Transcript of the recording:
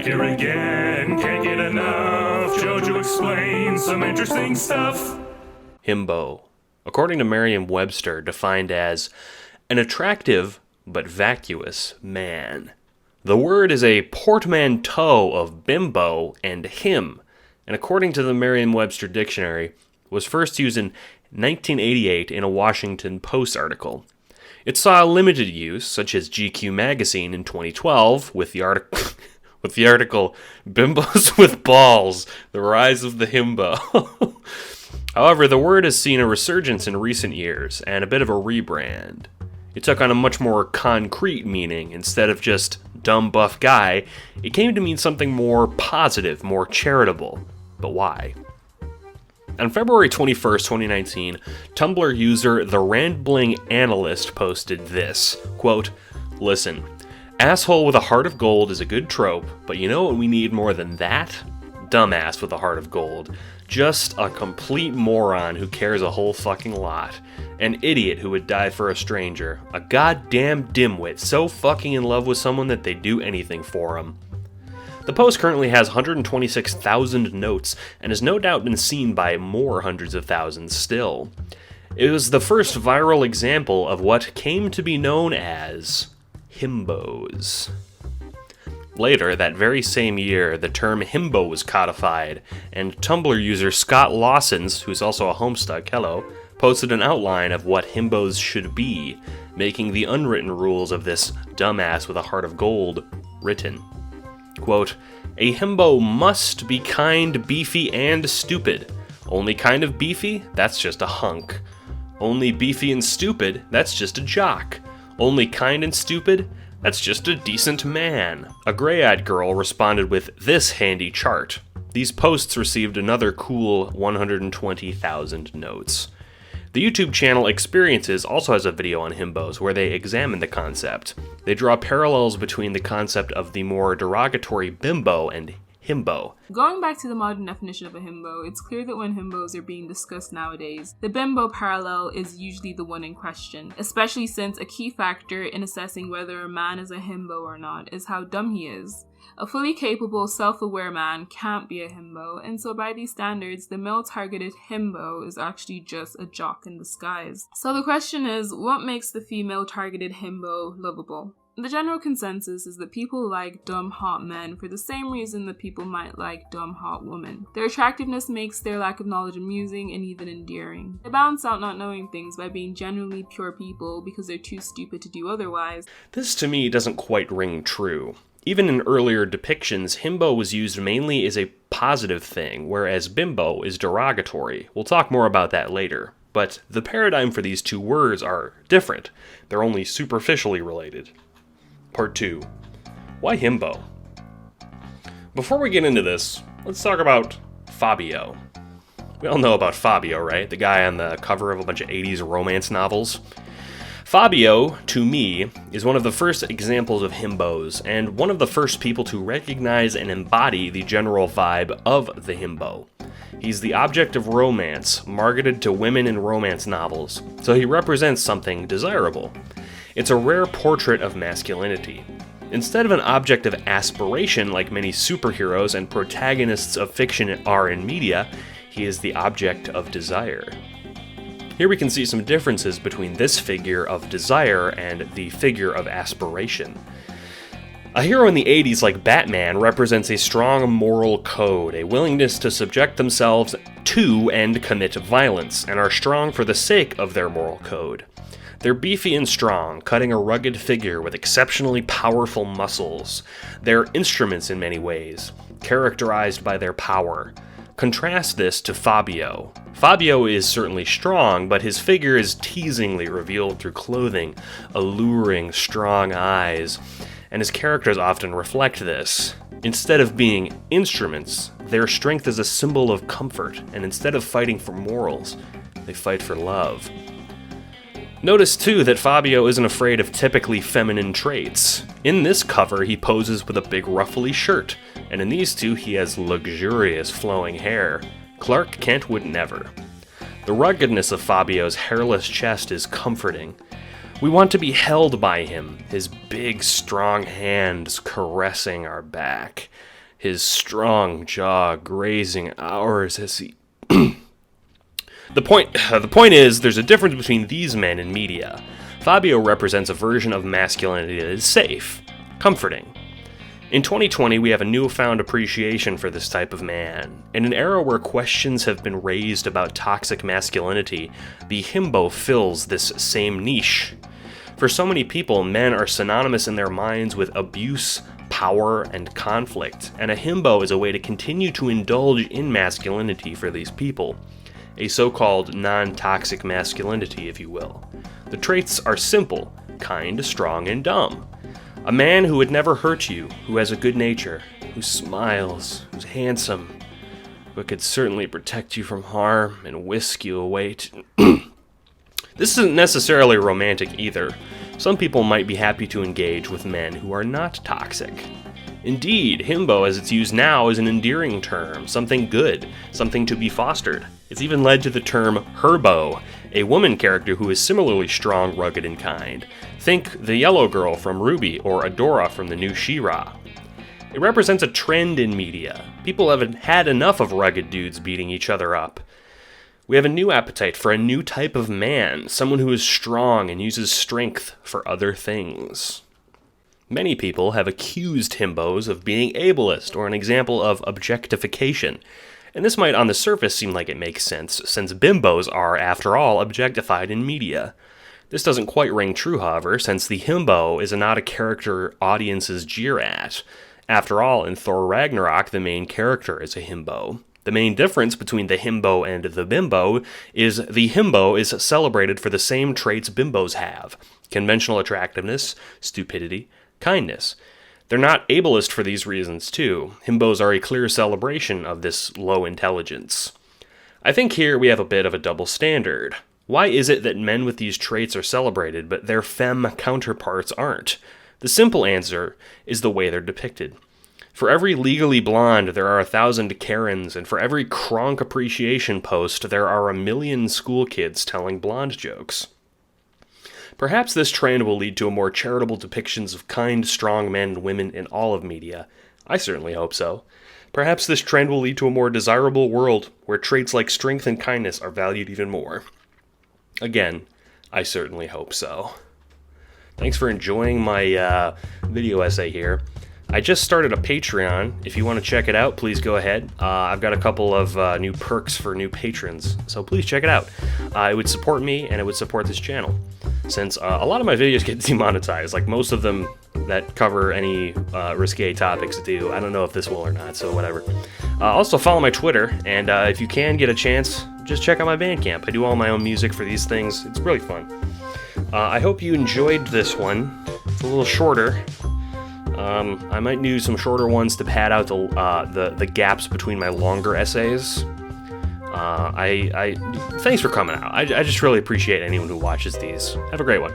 Here again, can't get enough. JoJo explains some interesting stuff. Himbo, according to Merriam-Webster, defined as an attractive but vacuous man. The word is a portmanteau of bimbo and him, and according to the Merriam-Webster dictionary, was first used in 1988 in a Washington Post article. It saw limited use, such as GQ magazine in 2012, with the article "Bimbos with Balls: The Rise of the Himbo." However, the word has seen a resurgence in recent years, and a bit of a rebrand. It took on a much more concrete meaning. Instead of just dumb buff guy, it came to mean something more positive, more charitable. But why? On February 21st, 2019, Tumblr user The Rambling Analyst posted this, quote, "Listen, asshole with a heart of gold is a good trope, but you know what we need more than that? Dumbass with a heart of gold. Just a complete moron who cares a whole fucking lot. An idiot who would die for a stranger. A goddamn dimwit so fucking in love with someone that they'd do anything for him." The post currently has 126,000 notes and has no doubt been seen by more hundreds of thousands still. It was the first viral example of what came to be known as Himbos. Later, that very same year, the term himbo was codified, and Tumblr user Scott Lawsons, who's also a Homestuck, hello, posted an outline of what himbos should be, making the unwritten rules of this dumbass with a heart of gold written. Quote, "A himbo must be kind, beefy, and stupid. Only kind of beefy? That's just a hunk. Only beefy and stupid? That's just a jock. Only kind and stupid? That's just a decent man." A gray-eyed girl responded with this handy chart. These posts received another cool 120,000 notes. The YouTube channel Experiences also has a video on himbos where they examine the concept. They draw parallels between the concept of the more derogatory bimbo and himbo. Going back to the modern definition of a himbo, it's clear that when himbos are being discussed nowadays, the bimbo parallel is usually the one in question, especially since a key factor in assessing whether a man is a himbo or not is how dumb he is. A fully capable, self-aware man can't be a himbo, and so by these standards, the male-targeted himbo is actually just a jock in disguise. So the question is, what makes the female-targeted himbo lovable? The general consensus is that people like dumb hot men for the same reason that people might like dumb hot women. Their attractiveness makes their lack of knowledge amusing and even endearing. They balance out not knowing things by being genuinely pure people because they're too stupid to do otherwise. This to me doesn't quite ring true. Even in earlier depictions, himbo was used mainly as a positive thing, whereas bimbo is derogatory. We'll talk more about that later. But the paradigm for these two words are different. They're only superficially related. Part 2. Why himbo? Before we get into this, let's talk about Fabio. We all know about Fabio, right? The guy on the cover of a bunch of 80s romance novels. Fabio, to me, is one of the first examples of himbos, and one of the first people to recognize and embody the general vibe of the himbo. He's the object of romance, marketed to women in romance novels, so he represents something desirable. It's a rare portrait of masculinity. Instead of an object of aspiration like many superheroes and protagonists of fiction are in media, he is the object of desire. Here we can see some differences between this figure of desire and the figure of aspiration. A hero in the 80s like Batman represents a strong moral code, a willingness to subject themselves to and commit violence, and are strong for the sake of their moral code. They're beefy and strong, cutting a rugged figure with exceptionally powerful muscles. They're instruments in many ways, characterized by their power. Contrast this to Fabio. Fabio is certainly strong, but his figure is teasingly revealed through clothing, alluring, strong eyes, and his characters often reflect this. Instead of being instruments, their strength is a symbol of comfort, and instead of fighting for morals, they fight for love. Notice too that Fabio isn't afraid of typically feminine traits. In this cover, he poses with a big ruffly shirt, and in these two, he has luxurious flowing hair. Clark Kent would never. The ruggedness of Fabio's hairless chest is comforting. We want to be held by him, his big, strong hands caressing our back. his strong jaw grazing ours as he... The point is, there's a difference between these men and media. Fabio represents a version of masculinity that is safe, comforting. In 2020, we have a newfound appreciation for this type of man. In an era where questions have been raised about toxic masculinity, the himbo fills this same niche. For so many people, men are synonymous in their minds with abuse, power, and conflict, and a himbo is a way to continue to indulge in masculinity for these people. A so-called non-toxic masculinity, if you will. The traits are simple, kind, strong, and dumb. A man who would never hurt you, who has a good nature, who smiles, who's handsome, but could certainly protect you from harm and whisk you away to... This isn't necessarily romantic either. Some people might be happy to engage with men who are not toxic. Indeed, himbo as it's used now is an endearing term, something good, something to be fostered. It's even led to the term herbo, a woman character who is similarly strong, rugged, and kind. Think the yellow girl from Ruby or Adora from the new She-Ra. It represents a trend in media. People have had enough of rugged dudes beating each other up. We have a new appetite for a new type of man, someone who is strong and uses strength for other things. Many people have accused himbos of being ableist or an example of objectification. And this might on the surface seem like it makes sense, since bimbos are, after all, objectified in media. This doesn't quite ring true, however, since the himbo is not a character audiences jeer at. After all, in Thor Ragnarok, the main character is a himbo. The main difference between the himbo and the bimbo is the himbo is celebrated for the same traits bimbos have: conventional attractiveness, stupidity, kindness. They're not ableist for these reasons, too. Himbos are a clear celebration of this low intelligence. I think here we have a bit of a double standard. Why is it that men with these traits are celebrated, but their femme counterparts aren't? The simple answer is the way they're depicted. For every legally blonde, there are 1,000 Karens, and for every Kronk appreciation post, there are 1 million school kids telling blonde jokes. Perhaps this trend will lead to a more charitable depictions of kind, strong men and women in all of media. I certainly hope so. Perhaps this trend will lead to a more desirable world where traits like strength and kindness are valued even more. Again, I certainly hope so. Thanks for enjoying my video essay here. I just started a Patreon. If you want to check it out, please go ahead. I've got a couple of new perks for new patrons, so please check it out. It would support me, and it would support this channel. Since a lot of my videos get demonetized, like most of them that cover any risque topics do. I don't know if this will or not, so whatever. Also follow my Twitter, and if you can get a chance, just check out my Bandcamp. I do all my own music for these things. It's really fun. I hope you enjoyed this one. It's a little shorter. I might do some shorter ones to pad out the gaps between my longer essays. Thanks for coming out. I just really appreciate anyone who watches these. Have a great one.